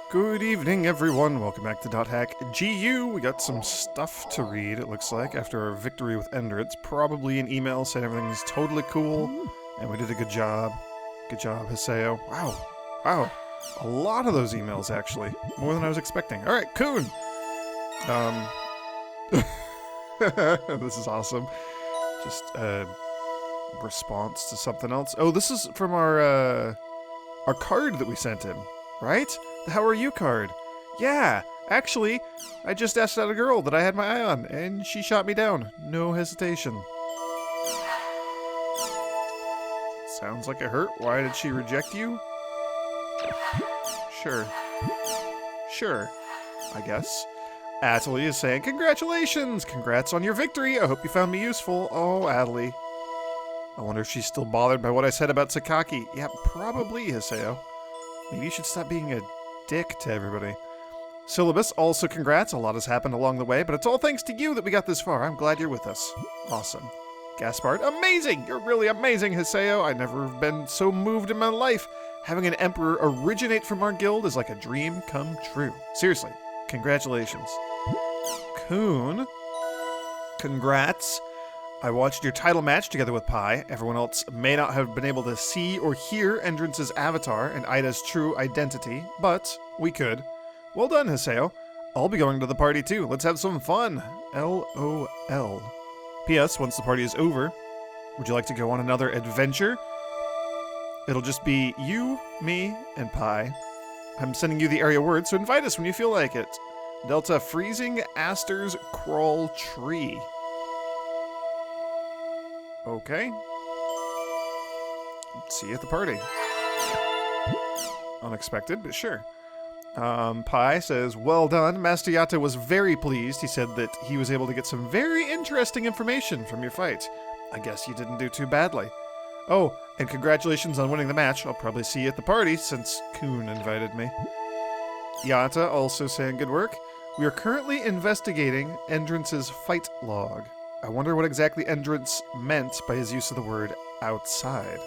Good evening, everyone. Welcome back to .hack GU. We got some stuff to read, it looks like, after our victory with Ender. It's probably an email saying everything's totally cool, and we did a good job. Good job, Hiseo. Wow. A lot of those emails, actually. More than I was expecting. All right, Coon. This is awesome. Just a response to something else. Oh, this is from our card that we sent him, right? The How Are You card. Yeah, actually, I just asked out a girl that I had my eye on, and she shot me down. No hesitation. Sounds like it hurt. Why did she reject you? Sure, I guess. Atali is saying, congratulations! Congrats on your victory! I hope you found me useful. Oh, Atali. I wonder if she's still bothered by what I said about Sakaki. Yeah, probably, Hiseo. Maybe you should stop being a dick to everybody. Syllabus, also congrats. A lot has happened along the way, but it's all thanks to you that we got this far. I'm glad you're with us. Awesome. Gaspard, amazing! You're really amazing, Hiseo. I've never been so moved in my life. Having an emperor originate from our guild is like a dream come true. Seriously, congratulations. Coon, congrats. I watched your title match together with Pi. Everyone else may not have been able to see or hear Endrance's avatar and Ida's true identity, but we could. Well done, Hiseo. I'll be going to the party too. Let's have some fun. LOL. P.S. Once the party is over, would you like to go on another adventure? It'll just be you, me, and Pi. I'm sending you the area word, so invite us when you feel like it. Delta Freezing Aster's Crawl Tree. Okay. See you at the party. Unexpected, but sure. Pi says, well done. Master Yatta was very pleased. He said that he was able to get some very interesting information from your fight. I guess you didn't do too badly. Oh, and congratulations on winning the match. I'll probably see you at the party since Coon invited me. Yatta also saying good work. We are currently investigating Endrance's fight log. I wonder what exactly Endrance meant by his use of the word outside.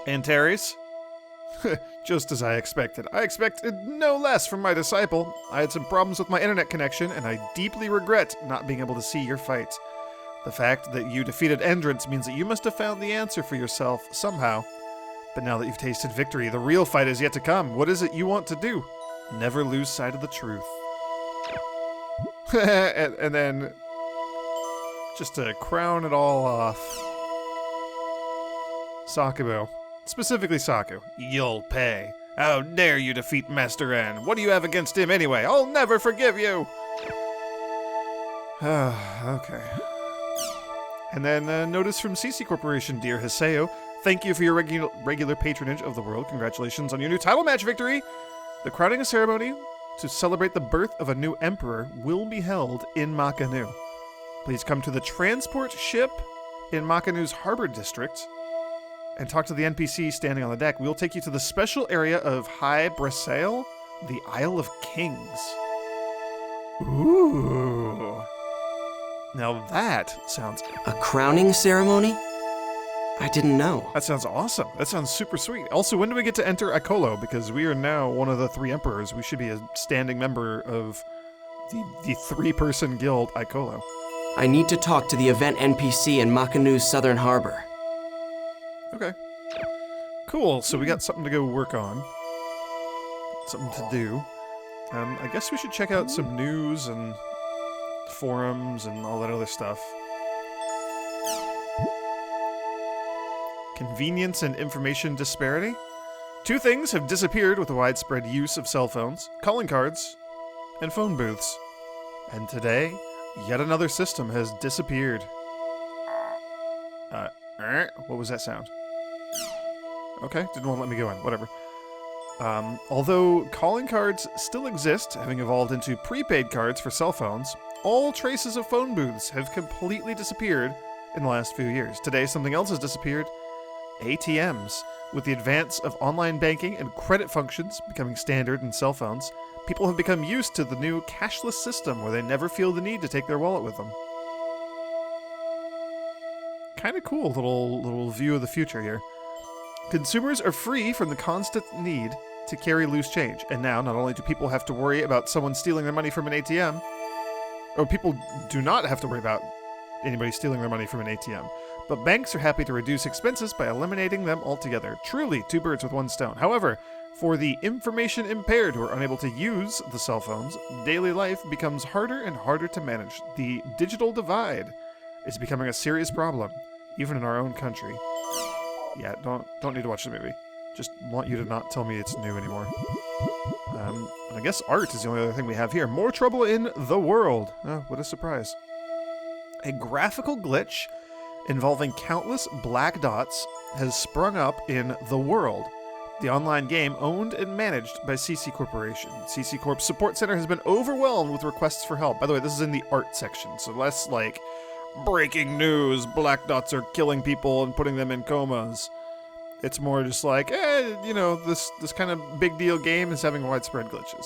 Antares? Just as I expected. I expected no less from my disciple. I had some problems with my internet connection, and I deeply regret not being able to see your fight. The fact that you defeated Endrance means that you must have found the answer for yourself somehow. But now that you've tasted victory, the real fight is yet to come. What is it you want to do? Never lose sight of the truth. and then, just to crown it all off, Sakubo. Specifically Saku. You'll pay. How dare you defeat Master N? What do you have against him anyway? I'll never forgive you! Okay. And then notice from CC Corporation, dear Hiseo. Thank you for your regular patronage of the world. Congratulations on your new title match victory! The crowning ceremony to celebrate the birth of a new emperor will be held in Makanu. Please come to the transport ship in Makanu's harbor district and talk to the NPC standing on the deck. We'll take you to the special area of High Brassail, the Isle of Kings. Ooh. Now that sounds... A crowning ceremony? I didn't know. That sounds awesome. That sounds super sweet. Also, when do we get to enter Ikolo? Because we are now one of the 3 emperors. We should be a standing member of the 3-person guild Ikolo. I need to talk to the event NPC in Makanu's southern harbor. Okay. Cool, so we got something to go work on. Something to do. I guess we should check out some news and forums and all that other stuff. Convenience and information disparity? 2 things have disappeared with the widespread use of cell phones, calling cards, and phone booths. And today, yet another system has disappeared. What was that sound? Okay, didn't want to let me go in, whatever. Although calling cards still exist, having evolved into prepaid cards for cell phones, all traces of phone booths have completely disappeared in the last few years. Today, something else has disappeared. ATMs. With the advance of online banking and credit functions becoming standard in cell phones, people have become used to the new cashless system where they never feel the need to take their wallet with them. Kind of cool little view of the future here. Consumers are free from the constant need to carry loose change. And now, not only do people have to worry about someone stealing their money from an ATM, or people do not have to worry about anybody stealing their money from an ATM, but banks are happy to reduce expenses by eliminating them altogether. Truly, two birds with one stone. However, for the information impaired who are unable to use the cell phones, daily life becomes harder and harder to manage. The digital divide is becoming a serious problem, even in our own country. Yeah, don't need to watch the movie. Just want you to not tell me it's new anymore. And I guess art is the only other thing we have here. More trouble in the world. Oh, what a surprise. A graphical glitch involving countless black dots has sprung up in The World, the online game owned and managed by CC Corporation. CC Corp's support center has been overwhelmed with requests for help. By the way, this is in the art section, so less like breaking news, black dots are killing people and putting them in comas. It's more just like, this kind of big deal game is having widespread glitches.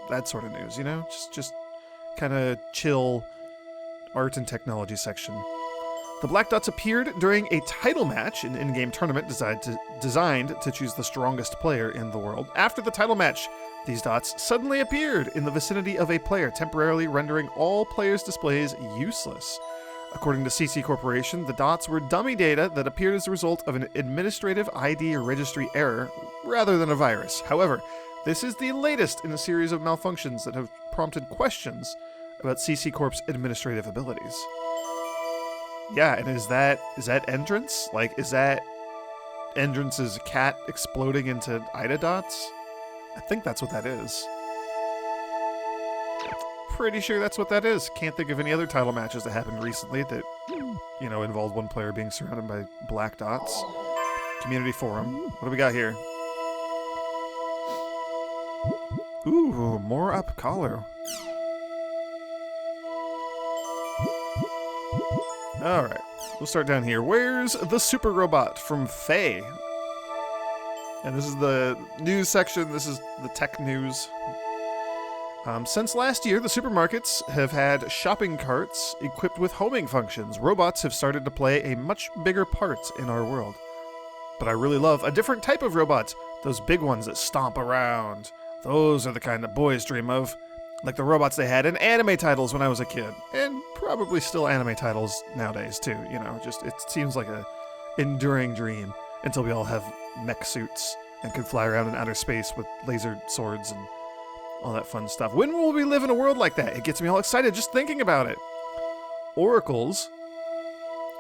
That sort of news, Just kind of chill art and technology section. The black dots appeared during a title match, an in-game tournament designed to choose the strongest player in the world. After the title match, these dots suddenly appeared in the vicinity of a player, temporarily rendering all players' displays useless. According to CC Corporation, the dots were dummy data that appeared as a result of an administrative ID or registry error rather than a virus. However, this is the latest in a series of malfunctions that have prompted questions about CC Corp's administrative abilities. Yeah, and is that Entrance? Like, is that Entrance's cat exploding into Ida dots? I think that's what that is. Pretty sure that's what that is. Can't think of any other title matches that happened recently that, involved one player being surrounded by black dots. Community forum. What do we got here? Ooh, more up collar. Alright, we'll start down here. Where's the super robot from Faye? And this is the news section. This is the tech news. Since last year, the supermarkets have had shopping carts equipped with homing functions. Robots have started to play a much bigger part in our world. But I really love a different type of robots. Those big ones that stomp around. Those are the kind that boys dream of. Like the robots they had in anime titles when I was a kid. And probably still anime titles nowadays, too. It seems like a enduring dream until we all have mech suits and can fly around in outer space with laser swords and all that fun stuff. When will we live in a world like that? It gets me all excited just thinking about it. Oracles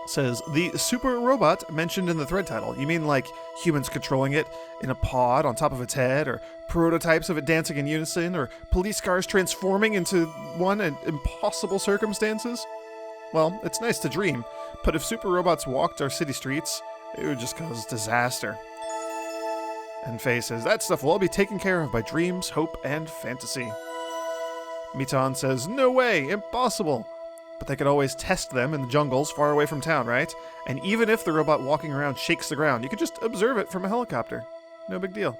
says, the super robot mentioned in the thread title. You mean like humans controlling it in a pod on top of its head, or prototypes of it dancing in unison, or police cars transforming into one in impossible circumstances? Well, it's nice to dream, but if super robots walked our city streets, it would just cause disaster. And Faye says, that stuff will all be taken care of by dreams, hope, and fantasy. Mitan says, no way, impossible. But they could always test them in the jungles far away from town, right? And even if the robot walking around shakes the ground, you could just observe it from a helicopter. No big deal.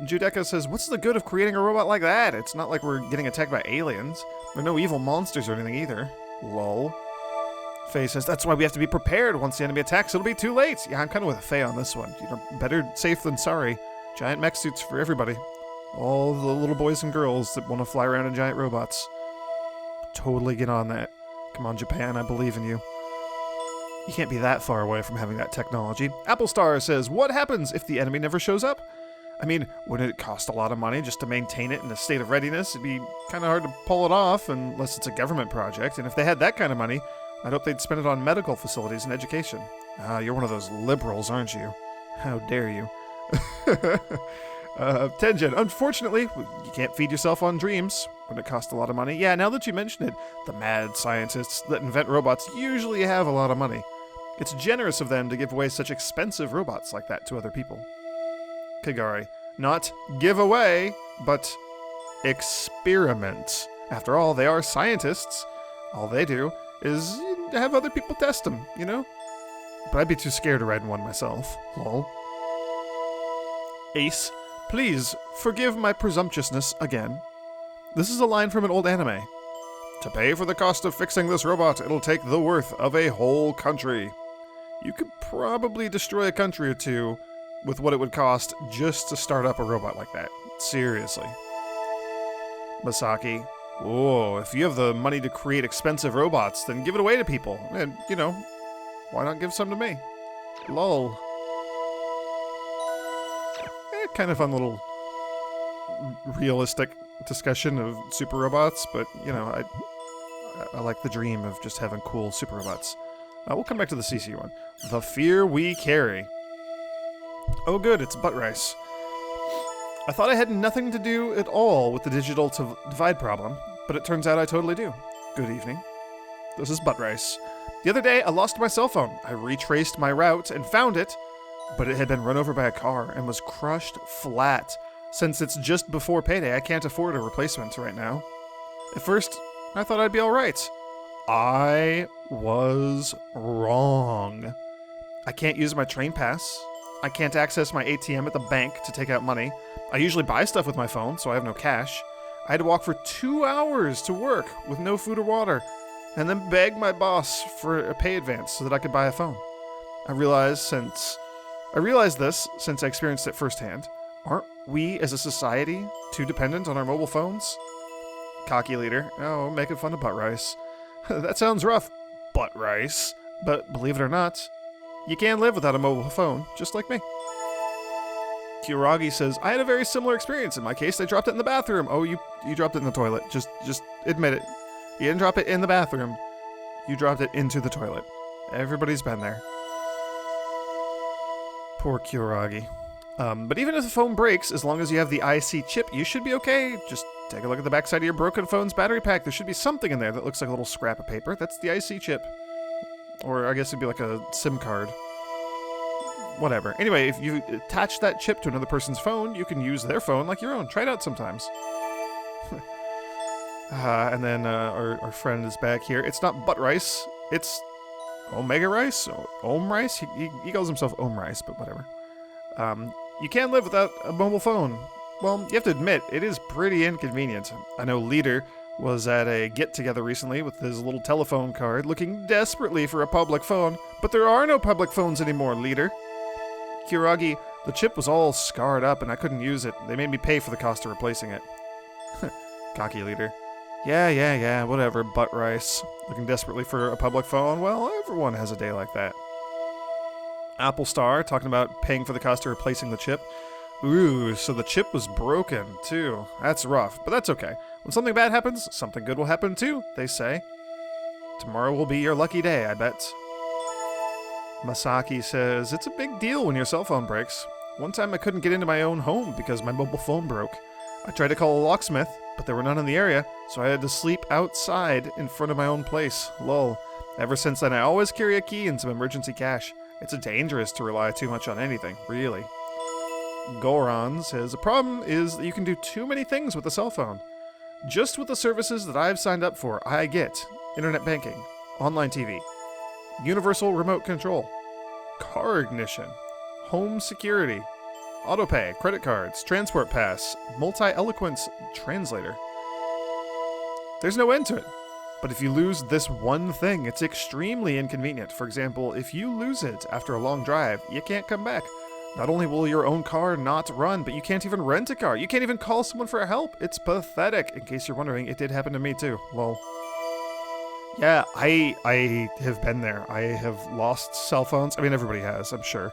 Judeka says, what's the good of creating a robot like that? It's not like we're getting attacked by aliens. There are no evil monsters or anything either. Lol. Faye says, that's why we have to be prepared. Once the enemy attacks, it'll be too late. Yeah, I'm kind of with Faye on this one. Better safe than sorry. Giant mech suits for everybody. All the little boys and girls that want to fly around in giant robots. Totally get on that. Come on, Japan, I believe in you. You can't be that far away from having that technology. Apple Star says, what happens if the enemy never shows up? I mean, wouldn't it cost a lot of money just to maintain it in a state of readiness? It'd be kind of hard to pull it off unless it's a government project. And if they had that kind of money, I'd hope they'd spend it on medical facilities and education. Ah, you're one of those liberals, aren't you? How dare you? Tenjin, unfortunately, you can't feed yourself on dreams when it costs a lot of money. Yeah, now that you mention it, the mad scientists that invent robots usually have a lot of money. It's generous of them to give away such expensive robots like that to other people. Kagari, not give away, but experiment. After all, they are scientists. All they do is have other people test them, But I'd be too scared to ride in one myself. Lol. Ace, please forgive my presumptuousness again. This is a line from an old anime. To pay for the cost of fixing this robot, it'll take the worth of a whole country. You could probably destroy a country or two with what it would cost just to start up a robot like that. Seriously. Masaki. Oh, if you have the money to create expensive robots, then give it away to people. And, you know, why not give some to me? Lol. Kind of fun little realistic discussion of super robots, but, you know, I like the dream of just having cool super robots. We'll come back to the CC one. The fear we carry. Oh good, it's butt rice. I thought I had nothing to do at all with the digital divide problem, but it turns out I totally do. Good evening. This is butt rice. The other day, I lost my cell phone. I retraced my route and found it, but it had been run over by a car and was crushed flat. Since it's just before payday, I can't afford a replacement right now. At first, I thought I'd be alright. I was wrong. I can't use my train pass. I can't access my ATM at the bank to take out money. I usually buy stuff with my phone, so I have no cash. I had to walk for 2 hours to work with no food or water, and then beg my boss for a pay advance so that I could buy a phone. I realized this since I experienced it firsthand. Aren't we as a society too dependent on our mobile phones? Cocky leader. Oh, making fun of butt rice. That sounds rough, butt rice. But believe it or not, you can live without a mobile phone, just like me. Kuragi says, I had a very similar experience. In my case, I dropped it in the bathroom. Oh, you dropped it in the toilet. Just admit it. You didn't drop it in the bathroom. You dropped it into the toilet. Everybody's been there. Poor Kuragi. But even if the phone breaks, as long as you have the IC chip, you should be okay. Just take a look at the backside of your broken phone's battery pack. There should be something in there that looks like a little scrap of paper. That's the IC chip. Or I guess it'd be like a SIM card. Whatever. Anyway, if you attach that chip to another person's phone, you can use their phone like your own. Try it out sometimes. And then our friend is back here. It's not butt rice. It's Omega rice? Ohm rice? He calls himself Ohm rice, but whatever. You can't live without a mobile phone. Well, you have to admit, it is pretty inconvenient. I know Leader was at a get-together recently with his little telephone card, looking desperately for a public phone, but there are no public phones anymore, Leader. Kuragi, the chip was all scarred up and I couldn't use it. They made me pay for the cost of replacing it. Cocky Leader. Yeah, whatever, butt rice. Looking desperately for a public phone? Well, everyone has a day like that. Apple Star, talking about paying for the cost of replacing the chip. Ooh, so the chip was broken, too. That's rough, but that's okay. When something bad happens, something good will happen too, they say. Tomorrow will be your lucky day, I bet. Masaki says, it's a big deal when your cell phone breaks. One time I couldn't get into my own home because my mobile phone broke. I tried to call a locksmith, but there were none in the area, so I had to sleep outside in front of my own place. Lol. Ever since then, I always carry a key and some emergency cash. It's dangerous to rely too much on anything, really. Goron says, the problem is that you can do too many things with a cell phone. Just with the services that I've signed up for, I get internet banking, online TV, universal remote control, car ignition, home security, autopay, credit cards, transport pass, multi-eloquence translator. There's no end to it. But if you lose this one thing, it's extremely inconvenient. For example, if you lose it after a long drive, you can't come back. Not only will your own car not run, but you can't even rent a car. You can't even call someone for help. It's pathetic. In case you're wondering, it did happen to me too. Lol. Yeah, I have been there. I have lost cell phones. I mean, everybody has, I'm sure.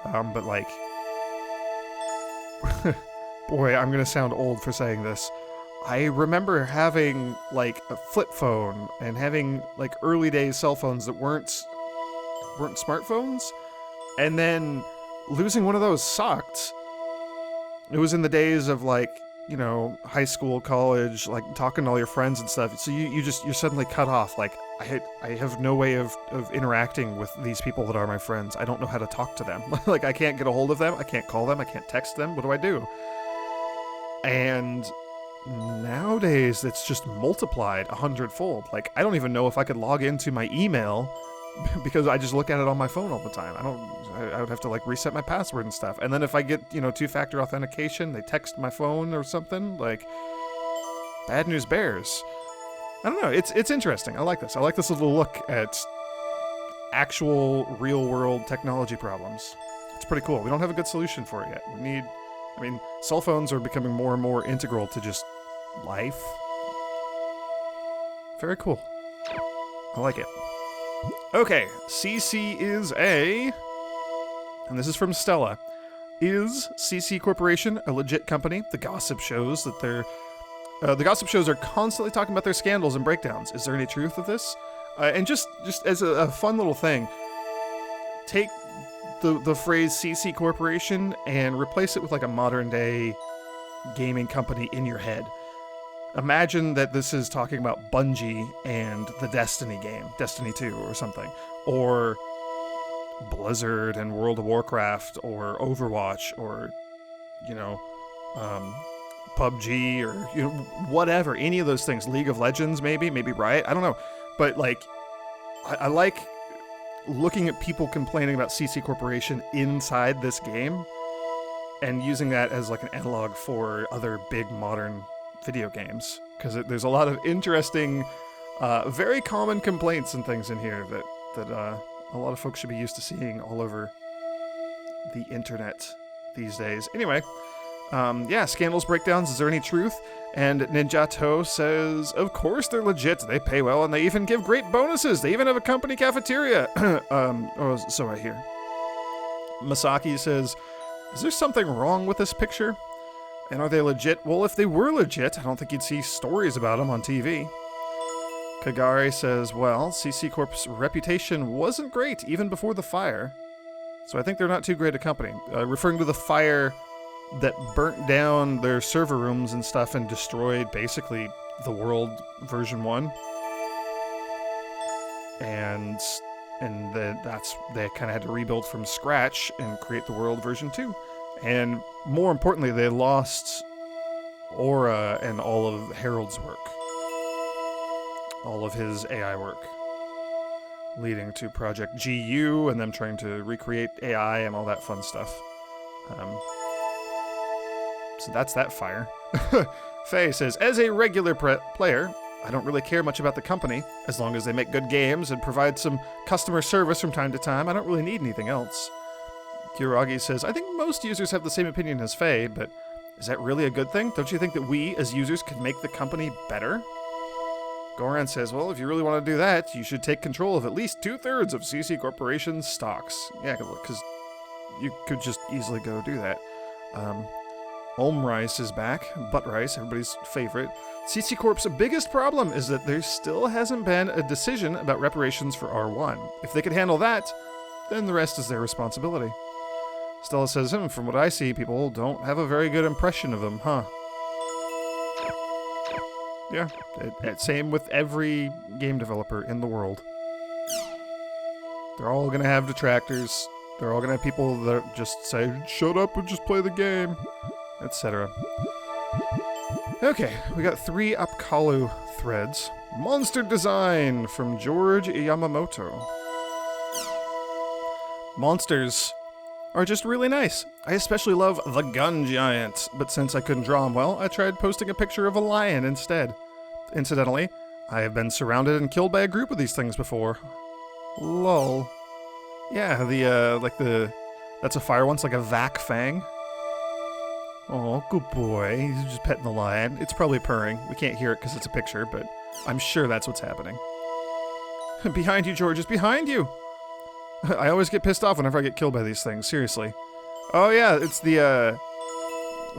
But like... Boy, I'm gonna sound old for saying this. I remember having, like, a flip phone and having, like, early days cell phones that weren't smartphones. And then losing one of those sucked. It was in the days of, like, you know, high school, college, like, talking to all your friends and stuff. So you're suddenly cut off. Like, I have no way of interacting with these people that are my friends. I don't know how to talk to them. Like, I can't get a hold of them. I can't call them. I can't text them. What do I do? And nowadays, it's just multiplied 100-fold. Like, I don't even know if I could log into my email because I just look at it on my phone all the time. I would have to, like, reset my password and stuff. And then if I get, you know, two-factor authentication, they text my phone or something. Like, bad news bears. I don't know. It's interesting. I like this. I like this little look at actual real-world technology problems. It's pretty cool. We don't have a good solution for it yet. We I mean, cell phones are becoming more and more integral to just life. Very cool. I like it. Okay, CC is a... And this is from Stella. Is CC Corporation a legit company? The gossip shows that they're... the gossip shows are constantly talking about their scandals and breakdowns. Is there any truth of this? And just as a fun little thing, take the phrase CC Corporation and replace it with like a modern day gaming company in your head. Imagine that this is talking about Bungie and the Destiny game, Destiny 2 or something, or Blizzard and World of Warcraft, or Overwatch, or, PUBG, or, whatever, any of those things. League of Legends, maybe Riot, I don't know. But, like, I like looking at people complaining about CC Corporation inside this game and using that as, like, an analog for other big modern video games, because there's a lot of interesting, very common complaints and things in here that a lot of folks should be used to seeing all over the internet these days. Anyway, scandals, breakdowns, is there any truth? And Ninjato says, of course they're legit, they pay well, and they even give great bonuses. They even have a company cafeteria. So I hear. Masaki says, is there something wrong with this picture? And are they legit? Well, if they were legit, I don't think you'd see stories about them on TV. Kagari says, well, CC Corp's reputation wasn't great even before the fire. So I think they're not too great a company. Referring to the fire that burnt down their server rooms and stuff and destroyed basically the world version 1. And they kind of had to rebuild from scratch and create the world version 2. And more importantly, they lost Aura and all of Harold's work. All of his AI work. Leading to Project GU and them trying to recreate AI and all that fun stuff. So that's that fire. Faye says, as a regular player, I don't really care much about the company. As long as they make good games and provide some customer service from time to time, I don't really need anything else. Kiragi says, I think most users have the same opinion as Faye, but is that really a good thing? Don't you think that we, as users, could make the company better? Goran says, well, if you really want to do that, you should take control of at least 2/3 of CC Corporation's stocks. Yeah, because you could just easily go do that. Rice is back. Butt Rice, everybody's favorite. CC Corp's biggest problem is that there still hasn't been a decision about reparations for R1. If they could handle that, then the rest is their responsibility. Stella says, from what I see, people don't have a very good impression of them, huh? Yeah, same with every game developer in the world. They're all gonna have detractors. They're all gonna have people that just say, shut up and just play the game, etc. Okay, we got 3 Apkalu threads. Monster design from George Yamamoto. Monsters are just really nice. I especially love the gun giant, but since I couldn't draw him well, I tried posting a picture of a lion instead. Incidentally, I have been surrounded and killed by a group of these things before. Lol. Yeah, that's a fire one's like a Vac Fang. Oh, good boy. He's just petting the lion. It's probably purring. We can't hear it because it's a picture, but I'm sure that's what's happening. Behind you, George, it's behind you! I always get pissed off whenever I get killed by these things, seriously. Oh yeah, it's the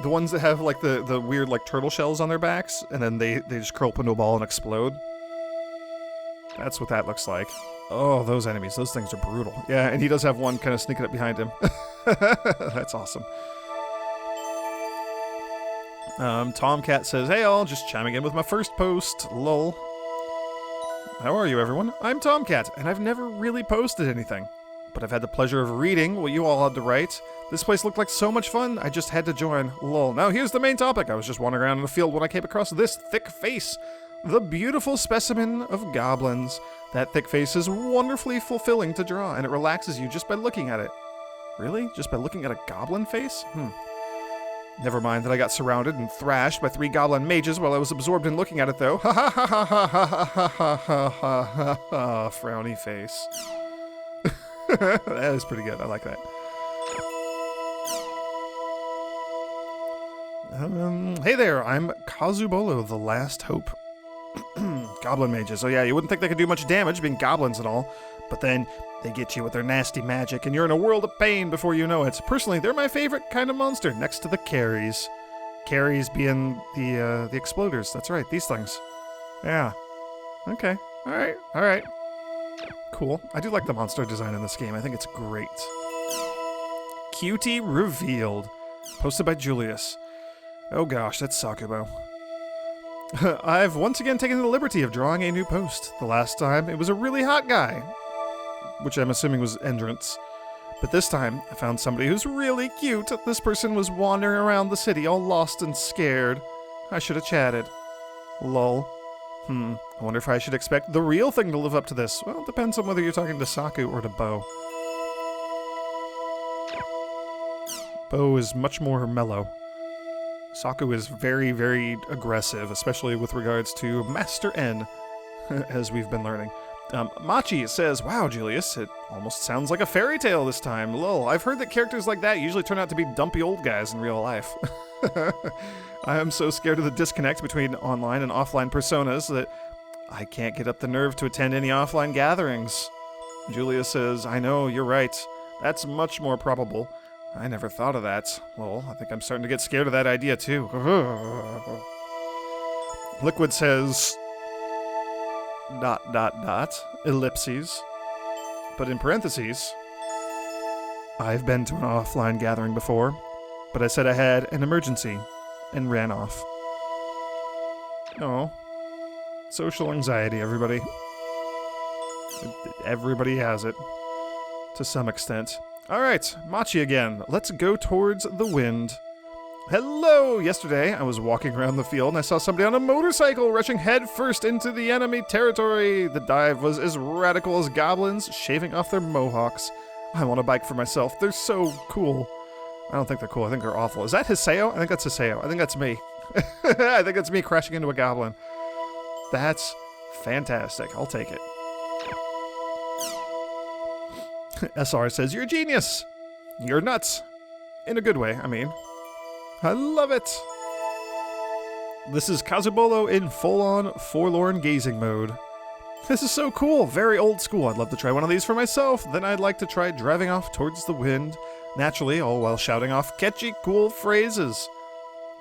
ones that have like the weird like turtle shells on their backs, and then they just curl up into a ball and explode. That's what that looks like. Oh, those enemies, those things are brutal. Yeah, and he does have one kind of sneaking up behind him. That's awesome. Tomcat says, hey all, just chiming in with my first post, lol. How are you, everyone? I'm Tomcat, and I've never really posted anything. But I've had the pleasure of reading what you all had to write. This place looked like so much fun, I just had to join, lol. Now here's the main topic. I was just wandering around in the field when I came across this thick face. The beautiful specimen of goblins. That thick face is wonderfully fulfilling to draw, and it relaxes you just by looking at it. Really? Just by looking at a goblin face? Never mind that I got surrounded and thrashed by 3 goblin mages while I was absorbed in looking at it, though. Ha ha ha ha ha ha ha ha ha ha ha. Frowny face. That is pretty good. I like that. Hey there, I'm Kazubolo, the Last Hope. Goblin mages. Oh yeah, you wouldn't think they could do much damage being goblins and all, but then they get you with their nasty magic and you're in a world of pain before you know it. Personally, they're my favorite kind of monster, next to the carries. Carries being the exploders. That's right, these things. Yeah. Okay. Alright. Cool. I do like the monster design in this game. I think it's great. Cutie revealed. Posted by Julius. Oh gosh, that's Sakubo. I've once again taken the liberty of drawing a new post. The last time, it was a really hot guy, which I'm assuming was Entrance. But this time, I found somebody who's really cute. This person was wandering around the city all lost and scared. I should have chatted. Lol. I wonder if I should expect the real thing to live up to this. Well, it depends on whether you're talking to Saku or to Bo. Bo is much more mellow. Saku is very, very aggressive, especially with regards to Master N, as we've been learning. Machi says, wow, Julius, it almost sounds like a fairy tale this time. Lol, I've heard that characters like that usually turn out to be dumpy old guys in real life. I am so scared of the disconnect between online and offline personas that I can't get up the nerve to attend any offline gatherings. Julius says, I know, you're right. That's much more probable. I never thought of that. Well, I think I'm starting to get scared of that idea too. Liquid says... ... ellipses. But in parentheses, I've been to an offline gathering before, but I said I had an emergency and ran off. Oh. Social anxiety, everybody. Everybody has it. To some extent. Alright, Machi again. Let's go towards the wind. Hello! Yesterday, I was walking around the field and I saw somebody on a motorcycle rushing headfirst into the enemy territory. The dive was as radical as goblins shaving off their mohawks. I want a bike for myself. They're so cool. I don't think they're cool. I think they're awful. Is that Hiseo? I think that's Hiseo. I think that's me. I think that's me crashing into a goblin. That's fantastic. I'll take it. SR says, you're a genius. You're nuts. In a good way, I mean. I love it! This is Kazubolo in full-on forlorn gazing mode. This is so cool, very old school. I'd love to try one of these for myself. Then I'd like to try driving off towards the wind, naturally, all while shouting off catchy, cool phrases.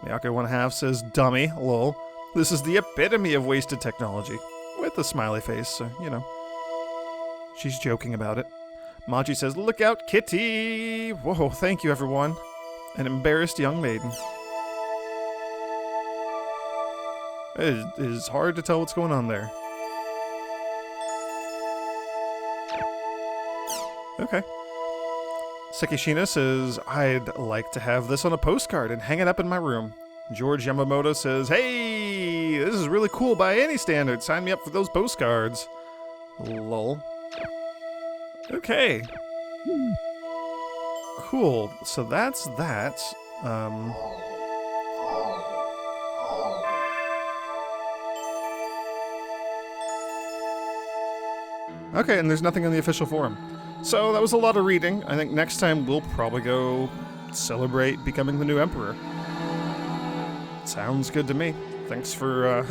Miyako 1/2 says, dummy, lol. This is the epitome of wasted technology. With a smiley face, so, you know. She's joking about it. Maji says, look out, kitty! Whoa, thank you, everyone. An embarrassed young maiden. It is hard to tell what's going on there. Okay. Sekishina says, I'd like to have this on a postcard and hang it up in my room. George Yamamoto says, hey, this is really cool by any standard. Sign me up for those postcards. Lol. Okay. Cool. So that's that. Okay, and there's nothing on the official forum. So that was a lot of reading. I think next time we'll probably go celebrate becoming the new emperor. Sounds good to me. Thanks for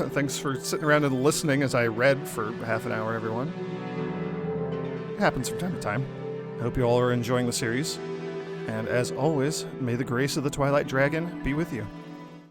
sitting around and listening as I read for half an hour, everyone. It happens from time to time. I hope you all are enjoying the series. And as always, may the grace of the Twilight Dragon be with you.